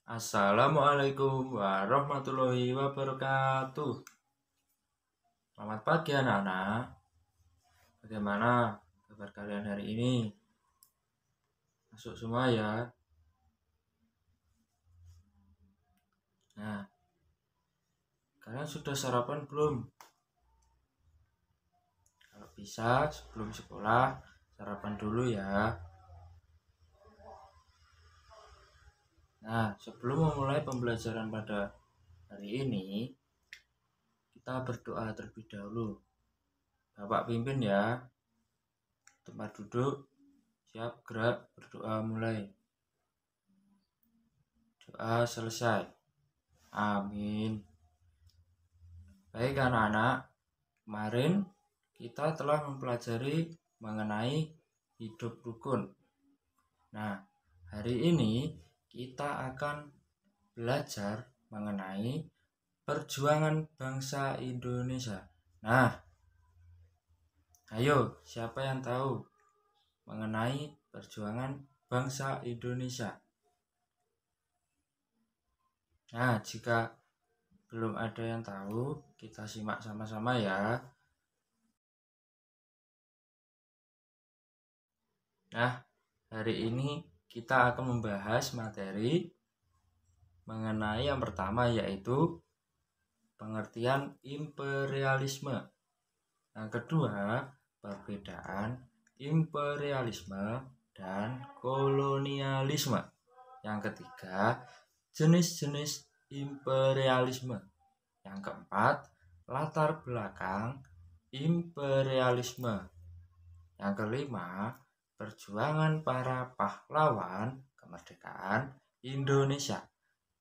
Assalamualaikum warahmatullahi wabarakatuh. Selamat pagi anak-anak. Bagaimana kabar kalian hari ini? Masuk semua ya. Nah, kalian sudah sarapan belum? Kalau bisa sebelum sekolah sarapan dulu ya. Nah, sebelum memulai pembelajaran pada hari ini, kita berdoa terlebih dahulu. Bapak pimpin ya. Tempat duduk, siap, gerak, berdoa mulai. Doa selesai. Amin. Baik anak-anak, kemarin kita telah mempelajari mengenai hidup rukun. Nah, hari ini kita akan belajar mengenai perjuangan bangsa Indonesia. Nah, ayo siapa yang tahu mengenai perjuangan bangsa Indonesia? Nah, jika belum ada yang tahu, kita simak sama-sama ya. Nah, hari ini kita akan membahas materi mengenai yang pertama yaitu pengertian imperialisme. Yang kedua, perbedaan imperialisme dan kolonialisme. Yang ketiga, jenis-jenis imperialisme. Yang keempat, latar belakang imperialisme. Yang kelima, perjuangan para pahlawan kemerdekaan Indonesia.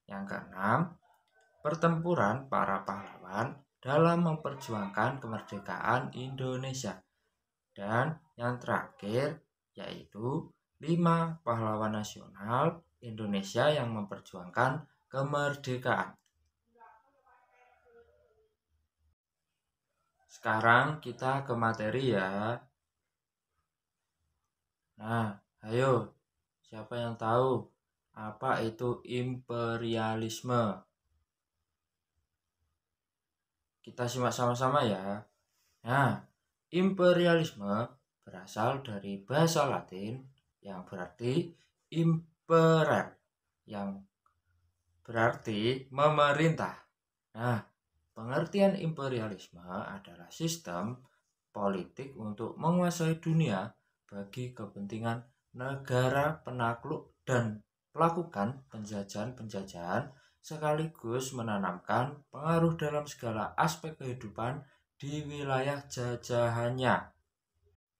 Yang keenam, pertempuran para pahlawan dalam memperjuangkan kemerdekaan Indonesia. Dan yang terakhir yaitu 5 pahlawan nasional Indonesia yang memperjuangkan kemerdekaan. Sekarang kita ke materi ya. Nah, ayo, siapa yang tahu apa itu imperialisme? Kita simak sama-sama ya. Nah, imperialisme berasal dari bahasa Latin yang berarti imperer, yang berarti memerintah. Nah, pengertian imperialisme adalah sistem politik untuk menguasai dunia bagi kepentingan negara penakluk dan melakukan penjajahan-penjajahan sekaligus menanamkan pengaruh dalam segala aspek kehidupan di wilayah jajahannya.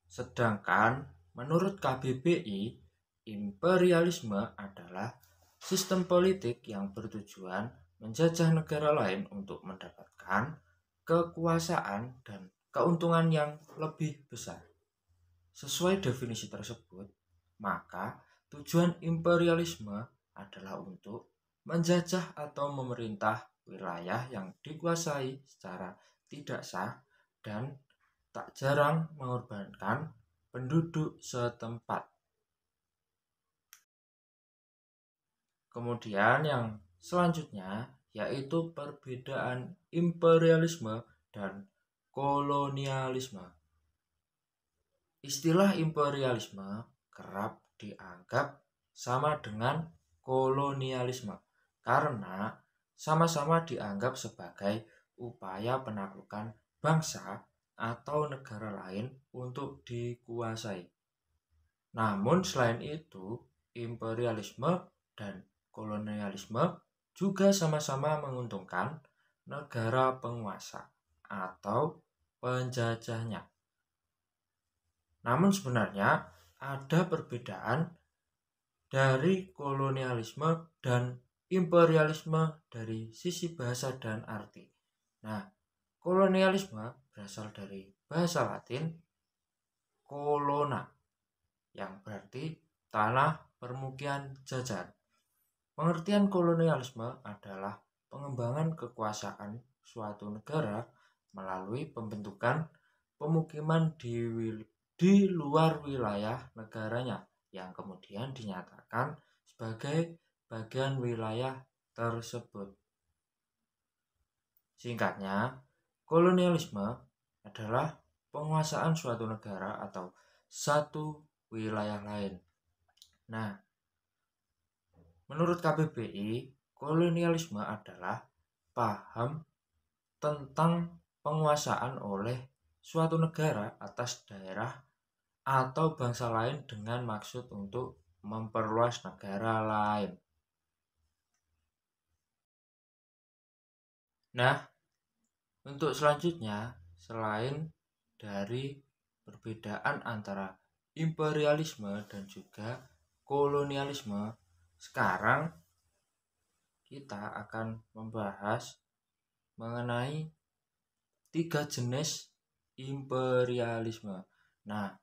Sedangkan menurut KBBI, imperialisme adalah sistem politik yang bertujuan menjajah negara lain untuk mendapatkan kekuasaan dan keuntungan yang lebih besar. Sesuai definisi tersebut, maka tujuan imperialisme adalah untuk menjajah atau memerintah wilayah yang dikuasai secara tidak sah dan tak jarang mengorbankan penduduk setempat. Kemudian yang selanjutnya yaitu perbedaan imperialisme dan kolonialisme. Istilah imperialisme kerap dianggap sama dengan kolonialisme karena sama-sama dianggap sebagai upaya penaklukan bangsa atau negara lain untuk dikuasai. Namun selain itu, imperialisme dan kolonialisme juga sama-sama menguntungkan negara penguasa atau penjajahnya. Namun sebenarnya ada perbedaan dari kolonialisme dan imperialisme dari sisi bahasa dan arti. Nah, kolonialisme berasal dari bahasa Latin colona yang berarti tanah permukiman jajan. Pengertian kolonialisme adalah pengembangan kekuasaan suatu negara melalui pembentukan pemukiman di luar wilayah negaranya yang kemudian dinyatakan sebagai bagian wilayah tersebut. Singkatnya, kolonialisme adalah penguasaan suatu negara atau satu wilayah lain. Nah, menurut KBBI, kolonialisme adalah paham tentang penguasaan oleh suatu negara atas daerah atau bangsa lain dengan maksud untuk memperluas negara lain. Nah, untuk selanjutnya, selain dari perbedaan antara imperialisme dan juga kolonialisme, sekarang kita akan membahas mengenai 3 jenis imperialisme. Nah,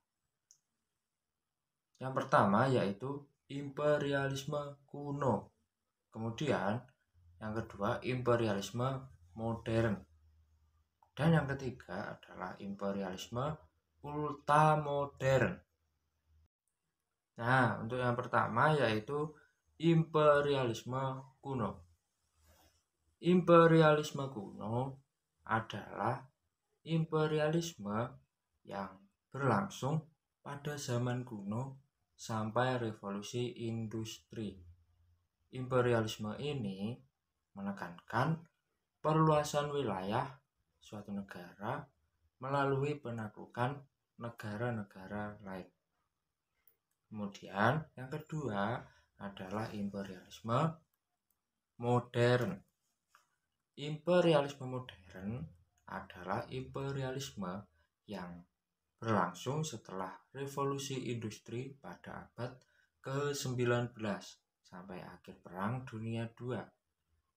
yang pertama yaitu imperialisme kuno. Kemudian yang kedua imperialisme modern. Dan yang ketiga adalah imperialisme ultramodern. Nah, untuk yang pertama yaitu imperialisme kuno. Imperialisme kuno adalah imperialisme yang berlangsung pada zaman kuno sampai revolusi industri. Imperialisme ini menekankan perluasan wilayah suatu negara melalui penaklukan negara-negara lain. Kemudian yang kedua adalah imperialisme modern. Imperialisme modern adalah imperialisme yang berlangsung setelah revolusi industri pada abad ke-19 sampai akhir Perang Dunia II.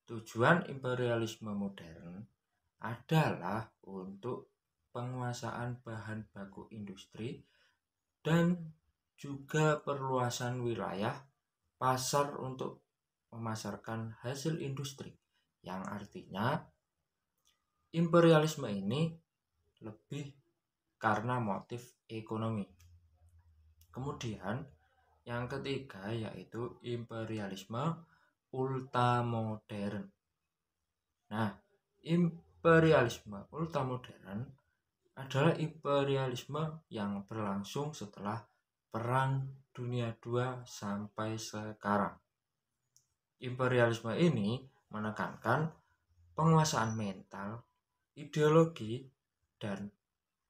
Tujuan imperialisme modern adalah untuk penguasaan bahan baku industri dan juga perluasan wilayah pasar untuk memasarkan hasil industri, yang artinya imperialisme ini lebih karena motif ekonomi. Kemudian yang ketiga yaitu imperialisme ultramodern. Nah, imperialisme ultramodern adalah imperialisme yang berlangsung setelah Perang Dunia II sampai sekarang. Imperialisme ini menekankan penguasaan mental, ideologi, dan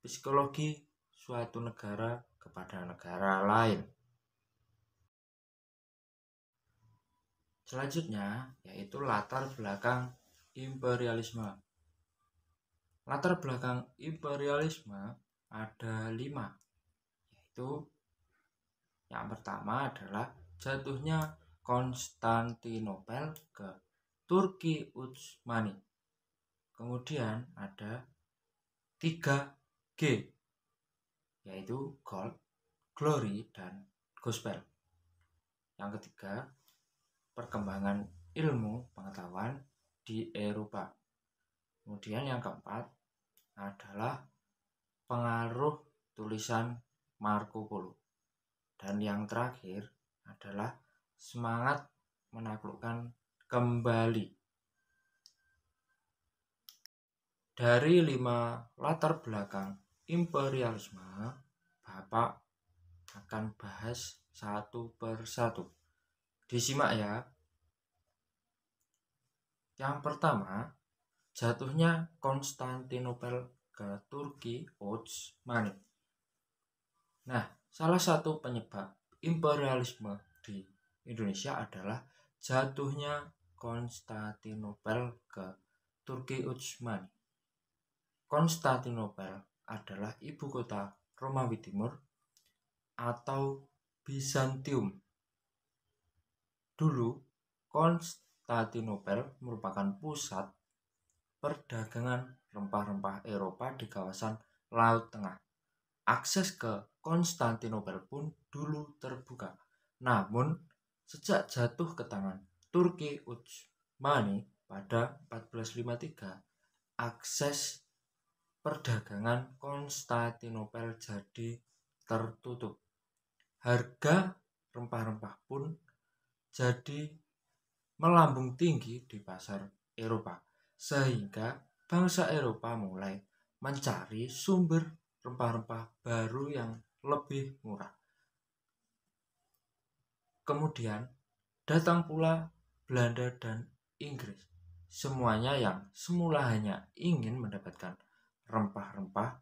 psikologi suatu negara kepada negara lain. Selanjutnya yaitu latar belakang imperialisme. Latar belakang imperialisme ada 5, yaitu yang pertama adalah jatuhnya Konstantinopel ke Turki Utsmani. Kemudian ada 3G, yaitu Gold, Glory, dan Gospel. Yang ketiga, perkembangan ilmu pengetahuan di Eropa. Kemudian yang keempat adalah pengaruh tulisan Marco Polo. Dan yang terakhir adalah semangat menaklukkan kembali. Dari 5 latar belakang imperialisme, Bapak akan bahas satu persatu. Disimak ya. Yang pertama, jatuhnya Konstantinopel ke Turki Utsmani. Nah, salah satu penyebab imperialisme di Indonesia adalah jatuhnya Konstantinopel ke Turki Utsmani. Konstantinopel adalah ibu kota Romawi Timur atau Bizantium. Dulu, Konstantinopel merupakan pusat perdagangan rempah-rempah Eropa di kawasan Laut Tengah. Akses ke Konstantinopel pun dulu terbuka. Namun, sejak jatuh ke tangan Turki Utsmani pada 1453, akses perdagangan Konstantinopel jadi tertutup. Harga rempah-rempah pun jadi melambung tinggi di pasar Eropa, sehingga bangsa Eropa mulai mencari sumber rempah-rempah baru yang lebih murah. Kemudian datang pula Belanda dan Inggris, semuanya yang semula hanya ingin mendapatkan rempah-rempah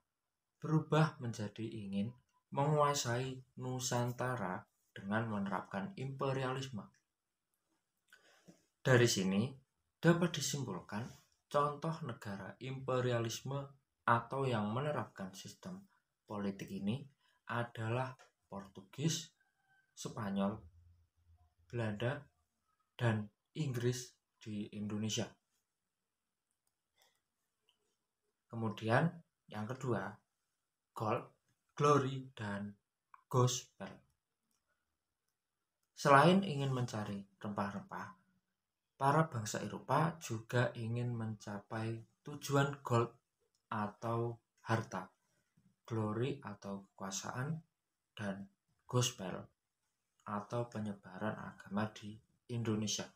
berubah menjadi ingin menguasai Nusantara dengan menerapkan imperialisme. Dari sini dapat disimpulkan contoh negara imperialisme atau yang menerapkan sistem politik ini adalah Portugis, Spanyol, Belanda, dan Inggris di Indonesia. Kemudian yang kedua, gold, glory, dan gospel. Selain ingin mencari rempah-rempah, para bangsa Eropa juga ingin mencapai tujuan gold atau harta, glory atau kekuasaan, dan gospel atau penyebaran agama di Indonesia.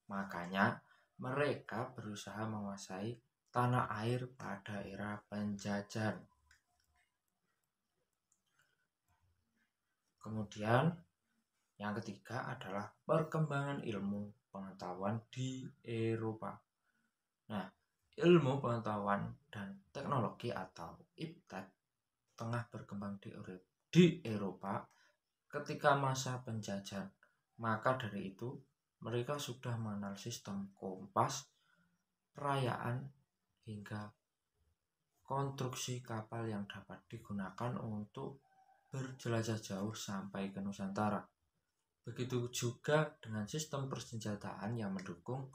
Makanya mereka berusaha menguasai tanah air pada era penjajahan. Kemudian yang ketiga adalah perkembangan ilmu pengetahuan di Eropa. Nah, ilmu pengetahuan dan teknologi atau iptek tengah berkembang di Eropa ketika masa penjajahan. Maka dari itu mereka sudah mengenal sistem kompas, perayaan, hingga konstruksi kapal yang dapat digunakan untuk berjelajah jauh sampai ke Nusantara. Begitu juga dengan sistem persenjataan yang mendukung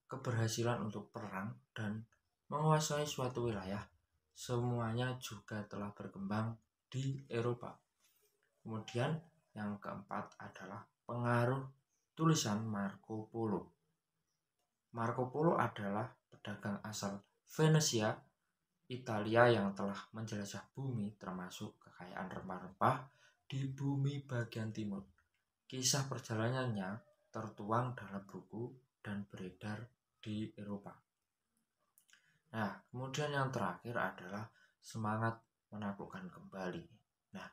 keberhasilan untuk perang dan menguasai suatu wilayah. Semuanya juga telah berkembang di Eropa. Kemudian yang keempat adalah pengaruh tulisan Marco Polo. Marco Polo adalah pedagang asal Venesia, Italia yang telah menjelajah bumi termasuk kekayaan rempah-rempah di bumi bagian timur. Kisah perjalanannya tertuang dalam buku dan beredar di Eropa. Nah, kemudian yang terakhir adalah semangat menaklukkan kembali. Nah,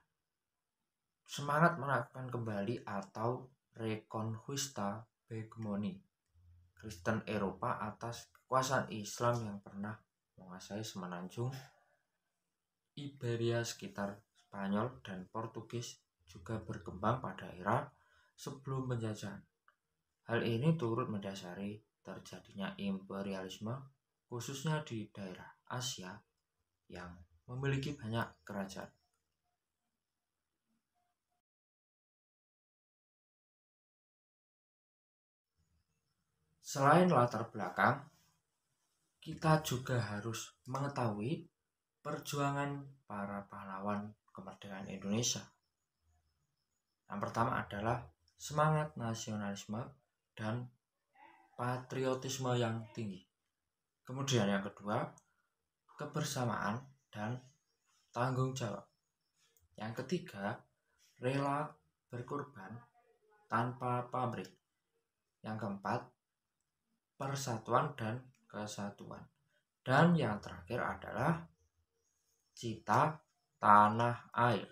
semangat menaklukkan kembali atau Reconquista Hegemoni Kristen Eropa atas kekuasaan Islam yang pernah menguasai semenanjung Iberia sekitar Spanyol dan Portugis juga berkembang pada era sebelum penjajahan. Hal ini turut mendasari terjadinya imperialisme khususnya di daerah Asia yang memiliki banyak kerajaan. Selain latar belakang, kita juga harus mengetahui perjuangan para pahlawan kemerdekaan Indonesia. Yang pertama adalah semangat nasionalisme dan patriotisme yang tinggi. Kemudian yang kedua, kebersamaan dan tanggung jawab. Yang ketiga, rela berkorban tanpa pamrih. Yang keempat, persatuan dan kesatuan. Dan yang terakhir adalah cita tanah air.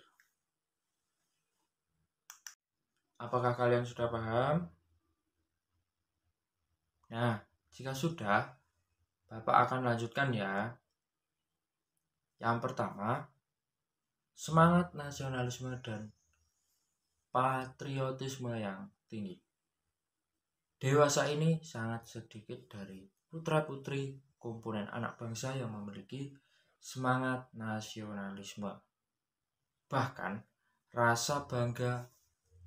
Apakah kalian sudah paham? Nah, jika sudah, Bapak akan lanjutkan ya. Yang pertama, semangat nasionalisme dan patriotisme yang tinggi. Dewasa ini sangat sedikit dari putra-putri komponen anak bangsa yang memiliki semangat nasionalisme. Bahkan, rasa bangga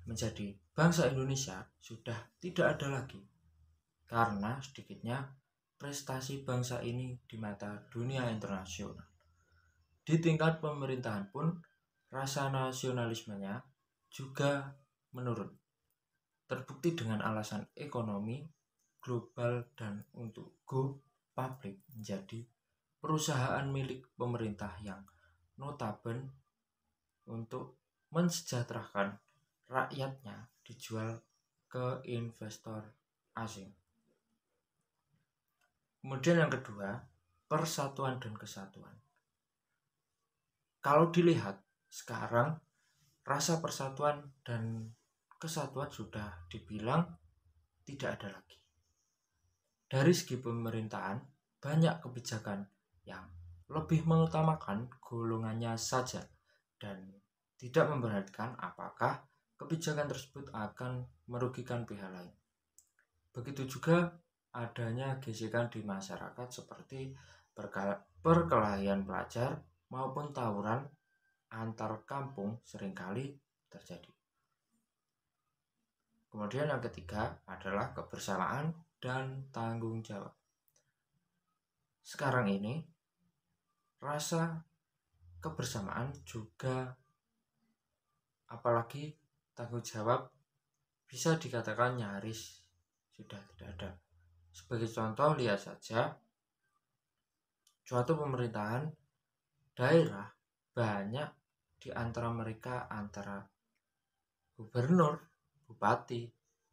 menjadi bangsa Indonesia sudah tidak ada lagi. Karena sedikitnya prestasi bangsa ini di mata dunia internasional. Di tingkat pemerintahan pun, rasa nasionalismenya juga menurun. Terbukti dengan alasan ekonomi global dan untuk go public menjadi perusahaan milik pemerintah yang notabene untuk mensejahterakan rakyatnya dijual ke investor asing. Kemudian yang kedua, persatuan dan kesatuan. Kalau dilihat sekarang, rasa persatuan dan kesatuan sudah dibilang tidak ada lagi. Dari segi pemerintahan, banyak kebijakan yang lebih mengutamakan golongannya saja dan tidak memperhatikan apakah kebijakan tersebut akan merugikan pihak lain. Begitu juga adanya gesekan di masyarakat seperti perkelahian pelajar maupun tawuran antar kampung seringkali terjadi. Kemudian yang ketiga adalah kebersamaan dan tanggung jawab. Sekarang ini rasa kebersamaan juga apalagi tanggung jawab bisa dikatakan nyaris sudah tidak ada. Sebagai contoh, lihat saja suatu pemerintahan daerah, banyak di antara mereka antara gubernur, bupati,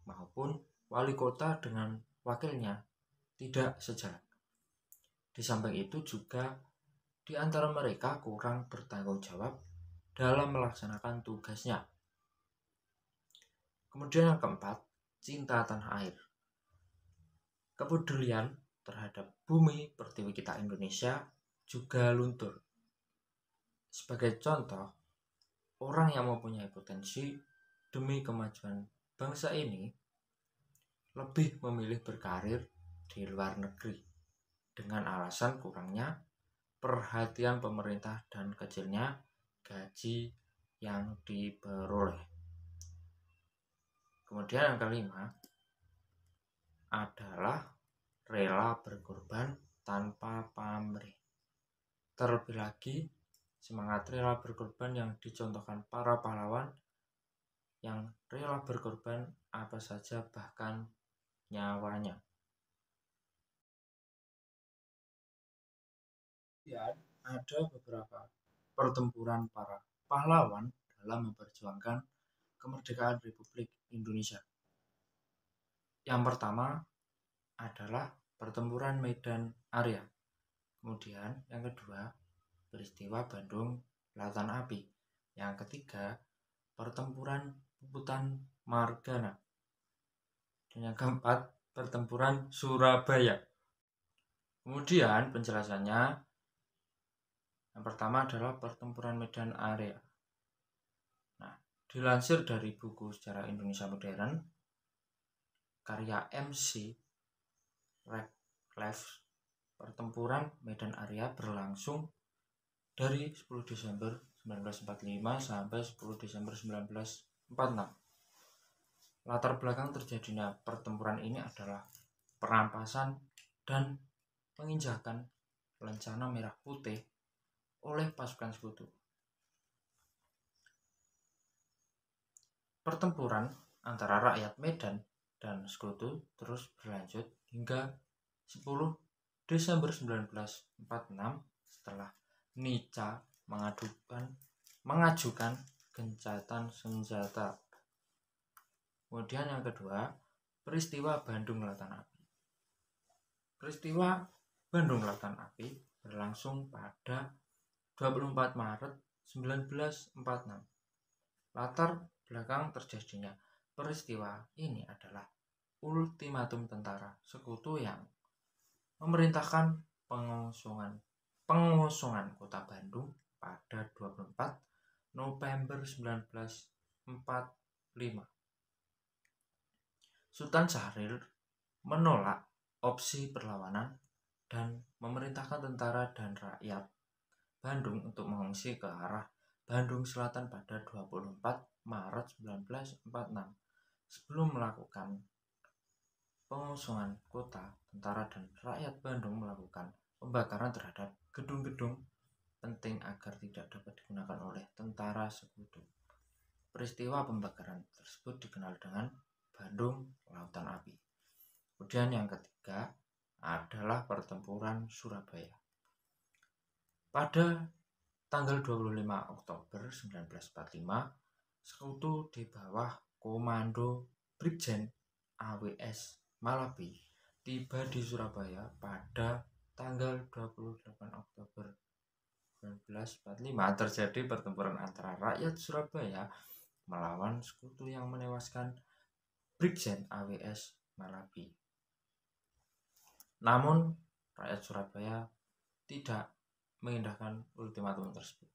maupun wali kota dengan wakilnya tidak sejalan. Di samping itu juga di antara mereka kurang bertanggung jawab dalam melaksanakan tugasnya. Kemudian yang keempat, cinta tanah air. Kepedulian terhadap bumi pertiwi kita Indonesia juga luntur. Sebagai contoh, orang yang mempunyai potensi demi kemajuan bangsa ini lebih memilih berkarir di luar negeri dengan alasan kurangnya perhatian pemerintah dan kecilnya gaji yang diperoleh. Kemudian yang kelima adalah rela berkorban tanpa pamrih. Terlebih lagi, semangat rela berkorban yang dicontohkan para pahlawan yang rela berkorban apa saja bahkan nyawanya. Dan ada beberapa pertempuran para pahlawan dalam memperjuangkan kemerdekaan Republik Indonesia. Yang pertama adalah pertempuran Medan Area. Kemudian yang kedua, peristiwa Bandung Lautan Api. Yang ketiga, pertempuran Puputan Margana. Dan yang keempat, pertempuran Surabaya. Kemudian penjelasannya, yang pertama adalah pertempuran Medan Area. Nah, dilansir dari buku Sejarah Indonesia Modern, karya MC Radcliffe, pertempuran Medan Area berlangsung dari 10 Desember 1945 sampai 10 Desember 1946. Latar belakang terjadinya pertempuran ini adalah perampasan dan penginjakan lencana merah putih oleh pasukan sekutu. Pertempuran antara rakyat Medan dan sekutu terus berlanjut hingga 10 Desember 1946 setelah Nica mengajukan gencatan senjata. Kemudian yang kedua, peristiwa Bandung Lautan Api. Peristiwa Bandung Lautan Api berlangsung pada 24 Maret 1946. Latar belakang terjadinya peristiwa ini adalah ultimatum tentara sekutu yang memerintahkan pengosongan kota Bandung pada 24 November 1945. Sultan Syahrir menolak opsi perlawanan dan memerintahkan tentara dan rakyat Bandung untuk mengungsi ke arah Bandung Selatan pada 24 Maret 1946. Sebelum melakukan pengosongan kota, tentara dan rakyat Bandung melakukan pembakaran terhadap gedung-gedung penting agar tidak dapat digunakan oleh tentara sekutu. Peristiwa pembakaran tersebut dikenal dengan Bandung Lautan Api. Kemudian yang ketiga adalah pertempuran Surabaya. Pada tanggal 25 Oktober 1945, sekutu di bawah komando Brigjen AWS Malabi tiba di Surabaya pada tanggal 28 Oktober 1945. Terjadi pertempuran antara rakyat Surabaya melawan sekutu yang menewaskan Brigjen AWS Malabi. Namun rakyat Surabaya tidak mengindahkan ultimatum tersebut.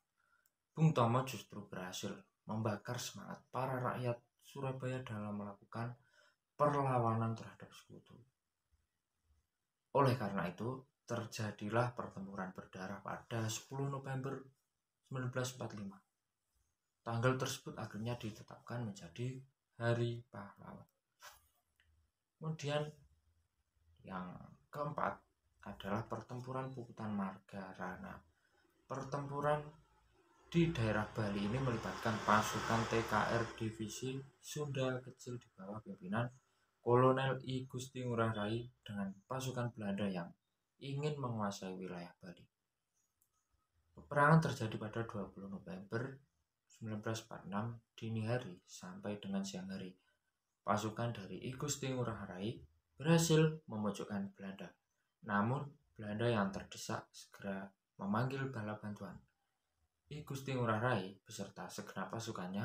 Bung Tomo justru berhasil membakar semangat para rakyat Surabaya dalam melakukan perlawanan terhadap sekutu. Oleh karena itu, terjadilah pertempuran berdarah pada 10 November 1945. Tanggal tersebut akhirnya ditetapkan menjadi Hari Pahlawan. Kemudian yang keempat adalah pertempuran Puputan Margarana. Pertempuran di daerah Bali ini melibatkan pasukan TKR Divisi Sunda Kecil di bawah pimpinan Kolonel I Gusti Ngurah Rai dengan pasukan Belanda yang ingin menguasai wilayah Bali. Peperangan terjadi pada 20 November 1946 dini hari sampai dengan siang hari. Pasukan dari I Gusti Ngurah Rai berhasil memojokkan Belanda. Namun Belanda yang terdesak segera memanggil bala bantuan. I Gusti Ngurah Rai beserta segenap pasukannya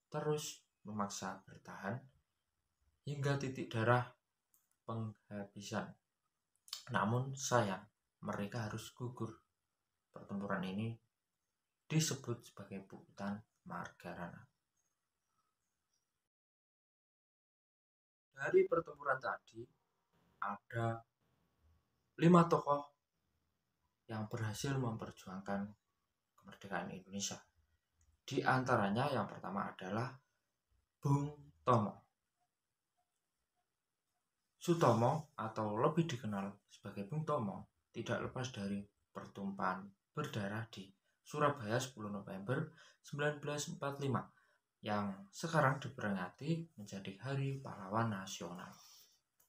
terus memaksa bertahan hingga titik darah penghabisan. Namun sayang, mereka harus gugur. Pertempuran ini disebut sebagai Puputan Margarana. Dari pertempuran tadi ada 5 tokoh yang berhasil memperjuangkan kemerdekaan Indonesia. Di antaranya yang pertama adalah Bung Tomo. Sutomo atau lebih dikenal sebagai Bung Tomo tidak lepas dari pertumpahan berdarah di Surabaya 10 November 1945 yang sekarang diperingati menjadi Hari Pahlawan Nasional.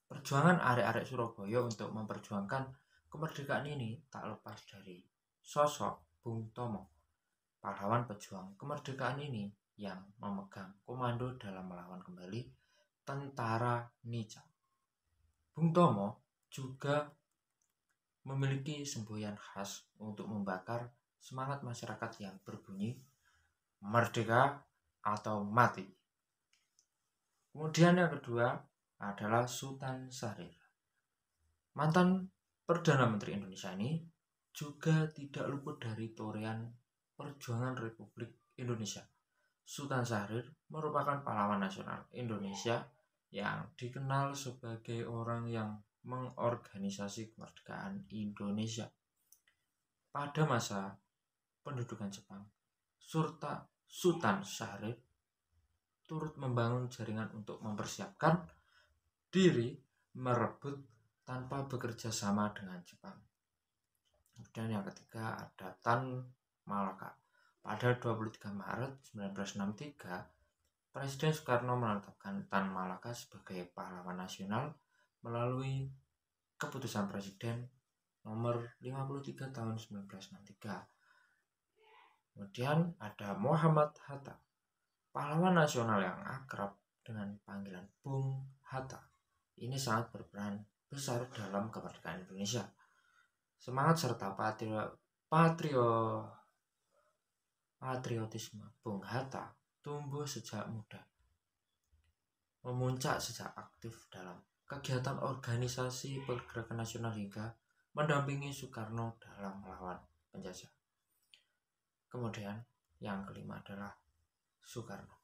Perjuangan arek-arek Surabaya untuk memperjuangkan kemerdekaan ini tak lepas dari sosok Bung Tomo, pahlawan pejuang kemerdekaan ini yang memegang komando dalam melawan kembali tentara Nica. Bung Tomo juga memiliki semboyan khas untuk membakar semangat masyarakat yang berbunyi merdeka atau mati. Kemudian yang kedua adalah Sultan Syahrir. Mantan Perdana Menteri Indonesia ini juga tidak luput dari torehan perjuangan Republik Indonesia. Sultan Syahrir merupakan pahlawan nasional Indonesia yang dikenal sebagai orang yang mengorganisasi kemerdekaan Indonesia. Pada masa pendudukan Jepang, Sultan Syahrir turut membangun jaringan untuk mempersiapkan diri merebut tanpa bekerja sama dengan Jepang. Kemudian yang ketiga ada Tan Malaka. Pada 23 Maret 1963, Presiden Soekarno menetapkan Tan Malaka sebagai pahlawan nasional melalui keputusan Presiden nomor 53 tahun 1963. Kemudian ada Muhammad Hatta, pahlawan nasional yang akrab dengan panggilan Bung Hatta. Ini sangat berperan besar dalam kemerdekaan Indonesia. Semangat serta patriotisme Bung Hatta tumbuh sejak muda, memuncak sejak aktif dalam kegiatan organisasi pergerakan nasional hingga mendampingi Soekarno dalam melawan penjajah. Kemudian yang kelima adalah Soekarno.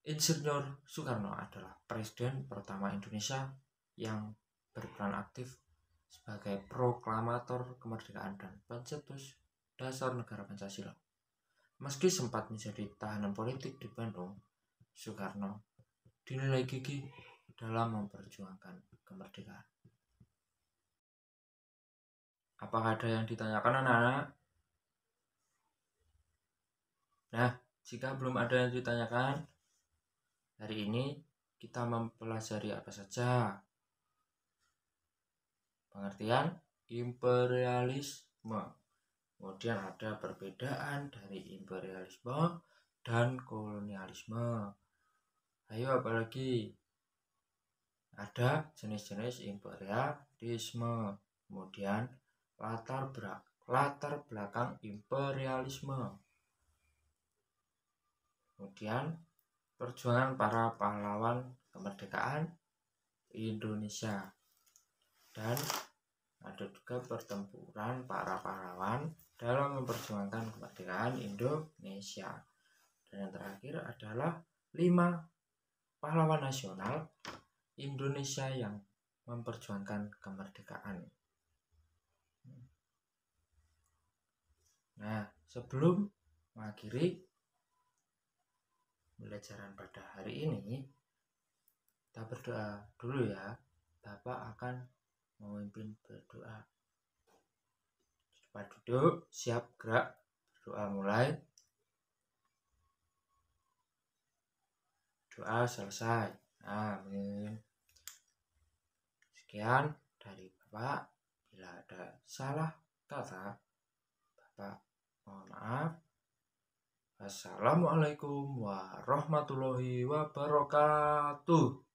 Insinyur Soekarno adalah presiden pertama Indonesia yang berperan aktif sebagai proklamator kemerdekaan dan pencetus dasar negara Pancasila. Meski sempat menjadi tahanan politik di Bandung, Soekarno dinilai gigih dalam memperjuangkan kemerdekaan. Apakah ada yang ditanyakan anak-anak? Nah, jika belum ada yang ditanyakan, hari ini kita mempelajari apa saja? Pengertian imperialisme. Kemudian ada perbedaan dari imperialisme dan kolonialisme. Ayo apalagi? Ada jenis-jenis imperialisme, kemudian latar belakang imperialisme, kemudian perjuangan para pahlawan kemerdekaan Indonesia, dan ada juga pertempuran para pahlawan dalam memperjuangkan kemerdekaan Indonesia. Dan yang terakhir adalah 5 pahlawan nasional Indonesia yang memperjuangkan kemerdekaan. Nah, sebelum mengakhiri pembelajaran pada hari ini, kita berdoa dulu ya. Bapak akan memimpin berdoa. Coba duduk, siap gerak, berdoa mulai. Doa selesai. Amin. Sekian dari Bapak. Bila ada salah kata, Bapak mohon maaf. Assalamualaikum warahmatullahi wabarakatuh.